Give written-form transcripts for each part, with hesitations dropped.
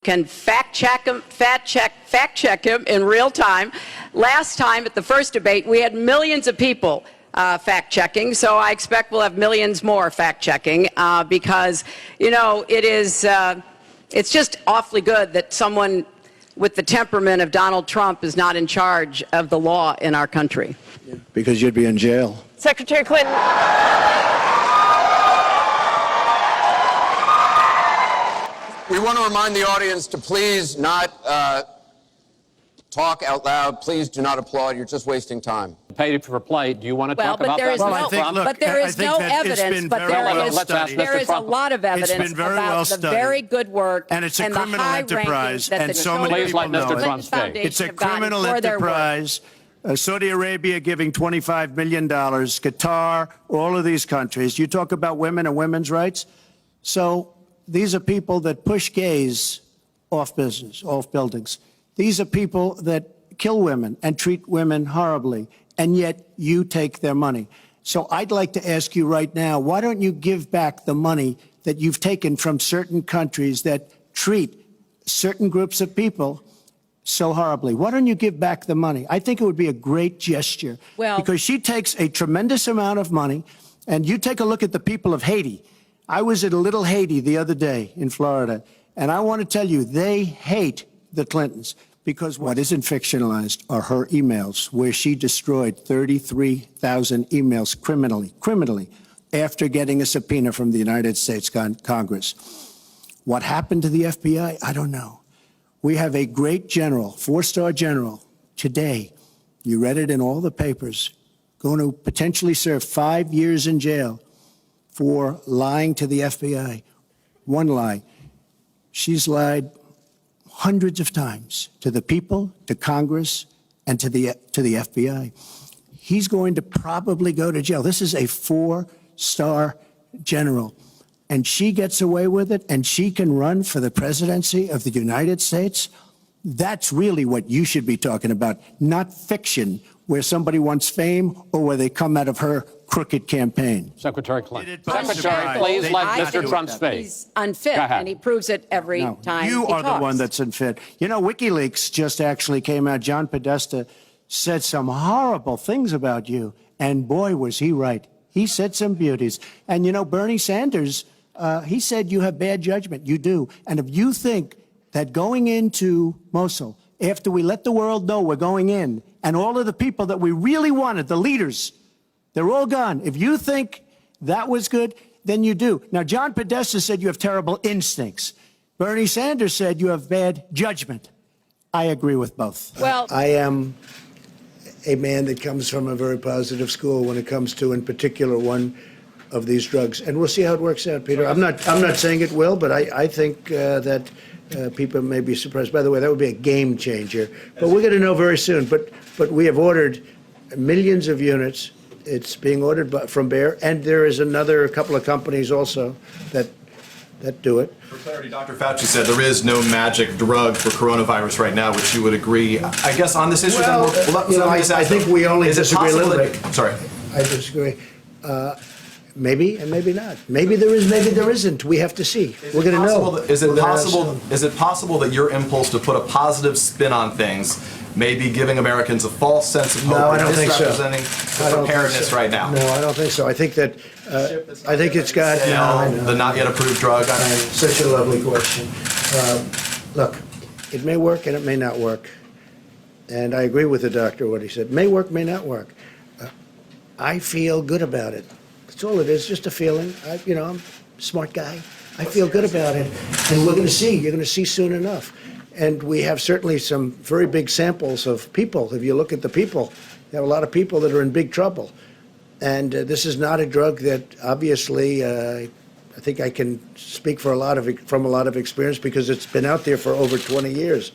Can fact check him in real time. Last time at the first debate, we had millions of people fact checking, so I expect we'll have millions more fact checking because, you know, it's just awfully good that someone with the temperament of Donald Trump is not in charge of the law in our country. Yeah, because you'd be in jail. Secretary Clinton. We want to remind the audience to please not talk out loud. Please do not applaud. You're just wasting time. Paid for play. Do you want to talk about that? But there is no evidence. But there is a lot of evidence about the very good work and it's a criminal enterprise, and so many people know it. It's a criminal enterprise. Saudi Arabia giving $25 million, Qatar, all of these countries. You talk about women and women's rights. So these are people that push gays off buildings. These are people that kill women and treat women horribly, and yet you take their money. So I'd like to ask you right now, why don't you give back the money that you've taken from certain countries that treat certain groups of people so horribly? Why don't you give back the money? I think it would be a great gesture, because she takes a tremendous amount of money, and you take a look at the people of Haiti. I was at a little Haiti the other day in Florida, and I want to tell you, they hate the Clintons, because what isn't fictionalized are her emails, where she destroyed 33,000 emails criminally, after getting a subpoena from the United States Congress. What happened to the FBI? I don't know. We have a great general, 4-star general, today, you read it in all the papers, going to potentially serve 5 years in jail for lying to the FBI. One lie. She's lied hundreds of times to the people, to Congress, and to the FBI. He's going to probably go to jail. This is a 4-star general, and she gets away with it, and she can run for the presidency of the United States. That's really what you should be talking about, not fiction, where somebody wants fame or where they come out of her crooked campaign. Secretary Clinton. Secretary, please let Mr. Trump speak. He's unfit, and he proves it every time you he are talks. The one that's unfit. You know, WikiLeaks just actually came out. John Podesta said some horrible things about you, and boy, was he right. He said some beauties. And, you know, Bernie Sanders, he said you have bad judgment. You do. And if you think that going into Mosul, after we let the world know we're going in, and all of the people that we really wanted, the leaders, they're all gone. If you think that was good, then you do. Now, John Podesta said you have terrible instincts. Bernie Sanders said you have bad judgment. I agree with both. Well, I am a man that comes from a very positive school when it comes to, in particular, one of these drugs. And we'll see how it works out, Peter. I'm not saying it will, but I think that people may be surprised. By the way, that would be a game changer. But we're going to know very soon. But we have ordered millions of units. It's being ordered from Bayer, and there is another couple of companies also that do it. For clarity, Dr. Fauci said there is no magic drug for coronavirus right now, which you would agree. I guess on this issue, I think we only disagree a little bit. Sorry. I disagree. Maybe and maybe not. Maybe there is, maybe there isn't. We have to see. We're going to know. Is it possible that your impulse to put a positive spin on things may be giving Americans a false sense of hope? No, I don't think so. Misrepresenting the preparedness right now. No, I don't think so. I think that I think it's got the not yet approved drug. Such a lovely question. Look, it may work and it may not work. And I agree with the doctor what he said. May work, may not work. I feel good about it. That's all it is, just a feeling. I'm a smart guy. I feel good about it. And we're going to see. You're going to see soon enough. And we have certainly some very big samples of people. If you look at the people, you have a lot of people that are in big trouble. And this is not a drug that obviously, I think I can speak from a lot of experience because it's been out there for over 20 years.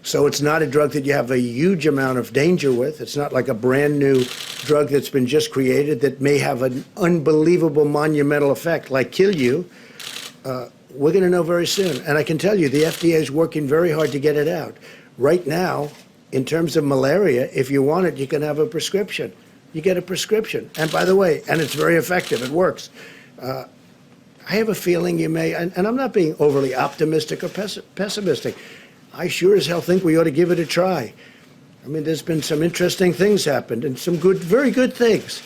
So it's not a drug that you have a huge amount of danger with. It's not like a brand new drug that's been just created that may have an unbelievable monumental effect, like kill you. We're going to know very soon. And I can tell you, the FDA is working very hard to get it out. Right now, in terms of malaria, if you want it, you can have a prescription. You get a prescription. And by the way, and it's very effective. It works. I have a feeling you may, and I'm not being overly optimistic or pessimistic. I sure as hell think we ought to give it a try. I mean, there's been some interesting things happened and some good, very good things.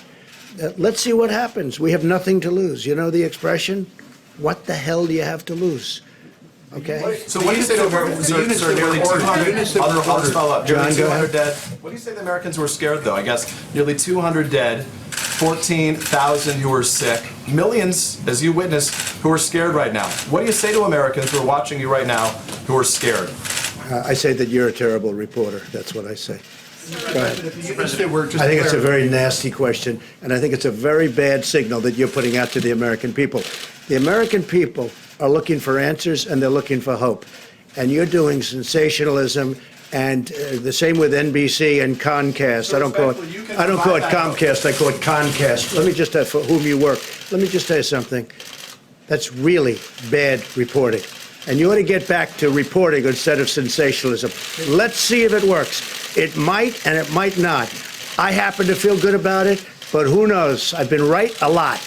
Let's see what happens. We have nothing to lose. You know the expression? What the hell do you have to lose? Okay? So what do you say to Americans who are nearly 200? I'll just follow up. Nearly 200 dead. What do you say to the Americans who are scared, though? I guess nearly 200 dead, 14,000 who are sick, millions, as you witnessed, who are scared right now. What do you say to Americans who are watching you right now who are scared? I say that you're a terrible reporter. That's what I say. Go ahead. I think it's a very nasty question, and I think it's a very bad signal that you're putting out to the American people. The American people are looking for answers, and they're looking for hope. And you're doing sensationalism, and the same with NBC and Comcast. I don't call it Comcast. I call it Concast. Let me just for whom you work. Let me just tell you something. That's really bad reporting. And you ought to get back to reporting instead of sensationalism. Let's see if it works. It might and it might not. I happen to feel good about it, but who knows? I've been right a lot.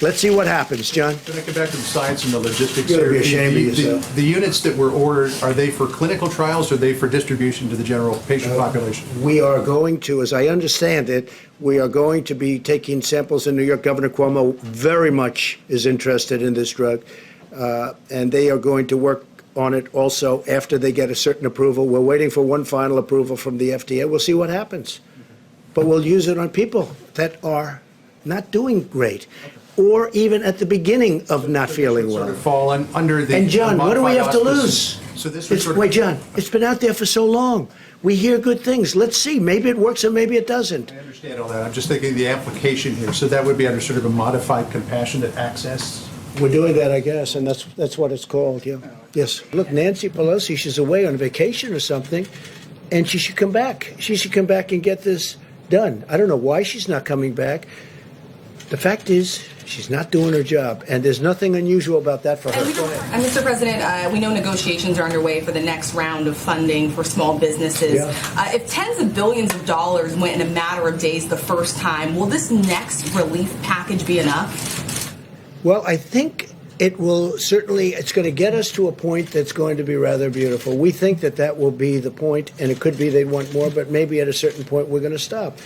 Let's see what happens, John. Can I get back to the science and the logistics? You're going to be ashamed of yourself. The units that were ordered, are they for clinical trials or are they for distribution to the general patient population? We are going to, as I understand it, we are going to be taking samples in New York. Governor Cuomo very much is interested in this drug, and they are going to work on it also after they get a certain approval. We're waiting for one final approval from the FDA. We'll see what happens. But we'll use it on people that are not doing great, or even at the beginning of not feeling well. Sort of fall under the. And John, what do we have to lose? So this would sort of, wait, John, it's been out there for so long. We hear good things. Let's see. Maybe it works and maybe it doesn't. I understand all that. I'm just thinking of the application here. So that would be under sort of a modified compassionate access. We're doing that, I guess, and that's what it's called, yeah. Yes. Look, Nancy Pelosi, she's away on vacation or something, and she should come back. She should come back and get this done. I don't know why she's not coming back. The fact is, she's not doing her job, and there's nothing unusual about that for her. And Mr. President, we know negotiations are underway for the next round of funding for small businesses. Yeah. If tens of billions of dollars went in a matter of days the first time, will this next relief package be enough? Well, I think it will certainly, it's going to get us to a point that's going to be rather beautiful. We think that that will be the point, and it could be they want more, but maybe at a certain point we're going to stop.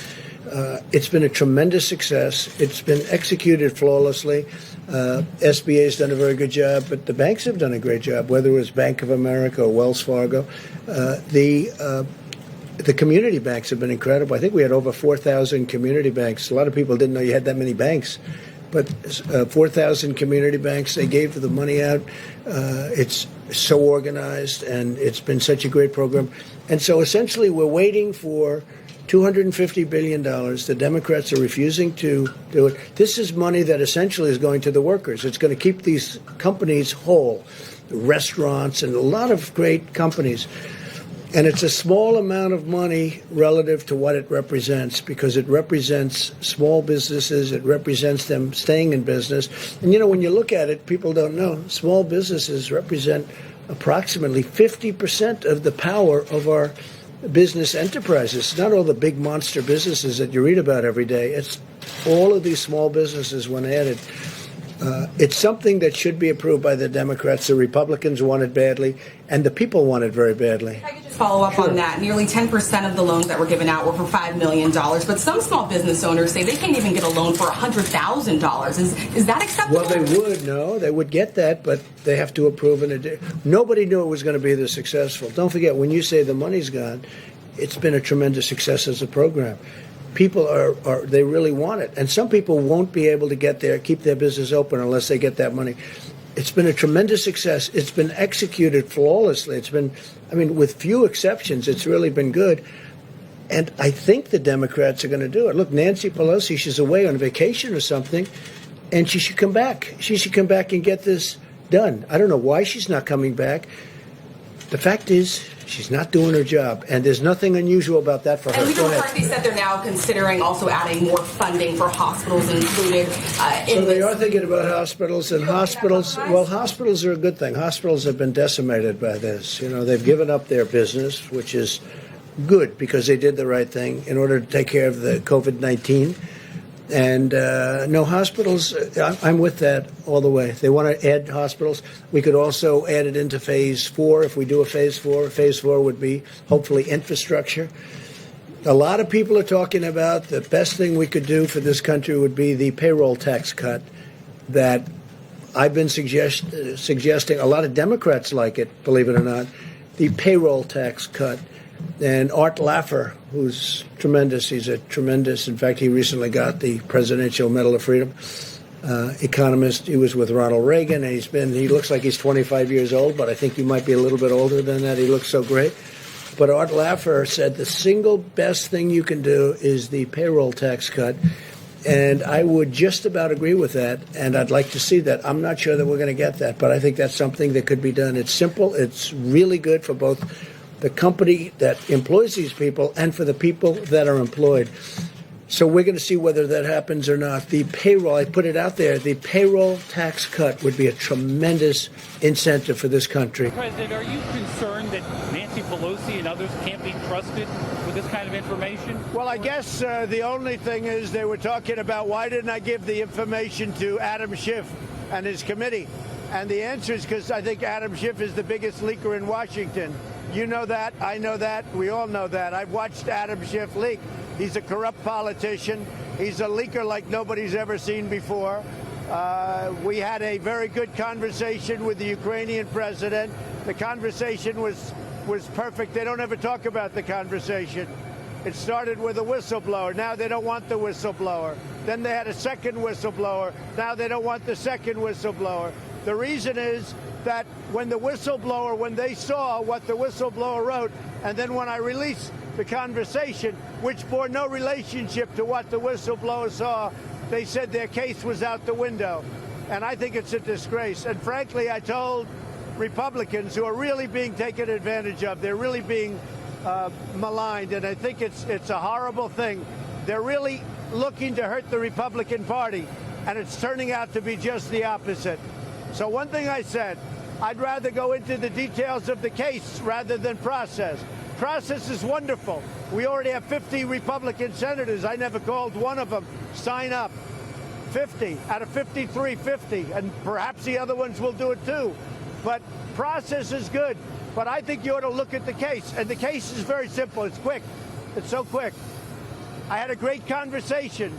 It's been a tremendous success. It's been executed flawlessly. SBA's done a very good job, but the banks have done a great job, whether it was Bank of America or Wells Fargo. The community banks have been incredible. I think we had over 4,000 community banks. A lot of people didn't know you had that many banks. But 4,000 community banks, they gave the money out. It's so organized, and it's been such a great program. And so essentially we're waiting for $250 billion. The Democrats are refusing to do it. This is money that essentially is going to the workers. It's going to keep these companies whole, restaurants and a lot of great companies. And it's a small amount of money relative to what it represents, because it represents small businesses. It represents them staying in business. And, you know, when you look at it, people don't know, small businesses represent approximately 50% of the power of our business enterprises. Not all the big monster businesses that you read about every day. It's all of these small businesses when added. It's something that should be approved by the Democrats. The Republicans want it badly, and the people want it very badly. If I could just follow up on that. Nearly 10% of the loans that were given out were for $5 million, but some small business owners say they can't even get a loan for $100,000. Is that acceptable? Well, they would get that, but they have to approve it. Nobody knew it was going to be this successful. Don't forget, when you say the money's gone, it's been a tremendous success as a program. People they really want it. And some people won't be able to keep their business open unless they get that money. It's been a tremendous success. It's been executed flawlessly. It's been, with few exceptions, it's really been good. And I think the Democrats are going to do it. Look, Nancy Pelosi, she's away on vacation or something, and she should come back. She should come back and get this done. I don't know why she's not coming back. The fact is, she's not doing her job, and there's nothing unusual about that for her. And Leader McCarthy said they're now considering also adding more funding for hospitals included. So they are thinking about hospitals, and hospitals are a good thing. Hospitals have been decimated by this. You know, they've given up their business, which is good because they did the right thing in order to take care of the COVID-19. And no hospitals, I'm with that all the way. If they want to add hospitals, we could also add it into phase 4. If we do a phase 4, phase 4 would be hopefully infrastructure. A lot of people are talking about the best thing we could do for this country would be the payroll tax cut that I've been suggesting. A lot of Democrats like it, believe it or not, the payroll tax cut. And Art Laffer, who's tremendous, he's a tremendous, in fact, he recently got the Presidential Medal of Freedom, economist. He was with Ronald Reagan, and he looks like he's 25 years old, but I think he might be a little bit older than that. He looks so great. But Art Laffer said the single best thing you can do is the payroll tax cut. And I would just about agree with that, and I'd like to see that. I'm not sure that we're going to get that, but I think that's something that could be done. It's simple. It's really good for both the company that employs these people and for the people that are employed. So we're going to see whether that happens or not. The payroll, I put it out there, the payroll tax cut would be a tremendous incentive for this country. President, are you concerned that Nancy Pelosi and others can't be trusted with this kind of information? Well, I guess the only thing is they were talking about why didn't I give the information to Adam Schiff and his committee? And the answer is because I think Adam Schiff is the biggest leaker in Washington. You know that. I know that. We all know that. I've watched Adam Schiff leak. He's a corrupt politician. He's a leaker like nobody's ever seen before. We had a very good conversation with the Ukrainian president. The conversation was perfect. They don't ever talk about the conversation. It started with a whistleblower. Now they don't want the whistleblower. Then they had a second whistleblower. Now they don't want the second whistleblower. The reason is that when they saw what the whistleblower wrote, and then when I released the conversation, which bore no relationship to what the whistleblower saw, they said their case was out the window. And I think it's a disgrace. And frankly, I told Republicans who are really being taken advantage of, they're really being maligned, and I think it's a horrible thing. They're really looking to hurt the Republican Party, and it's turning out to be just the opposite. So one thing I said, I'd rather go into the details of the case rather than process. Process is wonderful. We already have 50 Republican senators. I never called one of them sign up. 50 out of 53, 50. And perhaps the other ones will do it too. But process is good. But I think you ought to look at the case. And the case is very simple. It's quick. It's so quick. I had a great conversation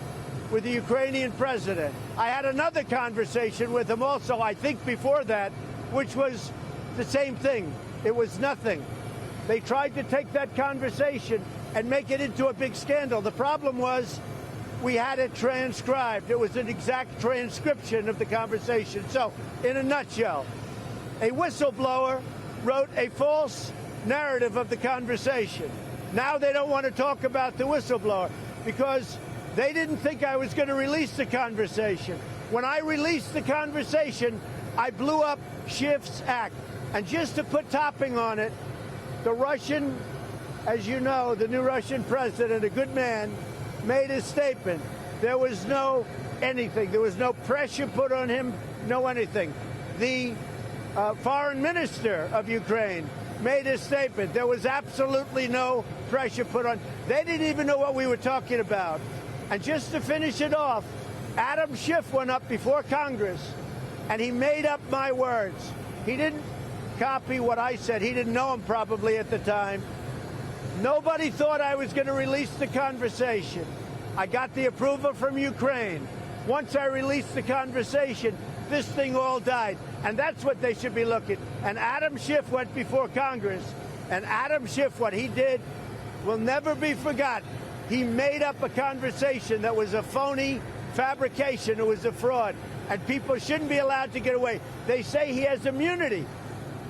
with the Ukrainian president. I had another conversation with him also, I think before that, which was the same thing. It was nothing. They tried to take that conversation and make it into a big scandal. The problem was we had it transcribed. It was an exact transcription of the conversation. So, in a nutshell, a whistleblower wrote a false narrative of the conversation. Now they don't want to talk about the whistleblower because they didn't think I was going to release the conversation. When I released the conversation, I blew up Schiff's act. And just to put topping on it, the Russian, as you know, the new Russian president, a good man, made a statement. There was no anything. There was no pressure put on him, no anything. The foreign minister of Ukraine made a statement. There was absolutely no pressure put on. They didn't even know what we were talking about. And just to finish it off, Adam Schiff went up before Congress and he made up my words. He didn't copy what I said. He didn't know him probably at the time. Nobody thought I was going to release the conversation. I got the approval from Ukraine. Once I released the conversation, this thing all died. And that's what they should be looking. And Adam Schiff went before Congress. And Adam Schiff, what he did will never be forgotten. He made up a conversation that was a phony fabrication. It was a fraud. And people shouldn't be allowed to get away. They say he has immunity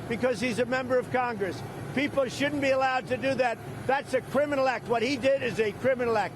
because he's a member of Congress. People shouldn't be allowed to do that. That's a criminal act. What he did is a criminal act.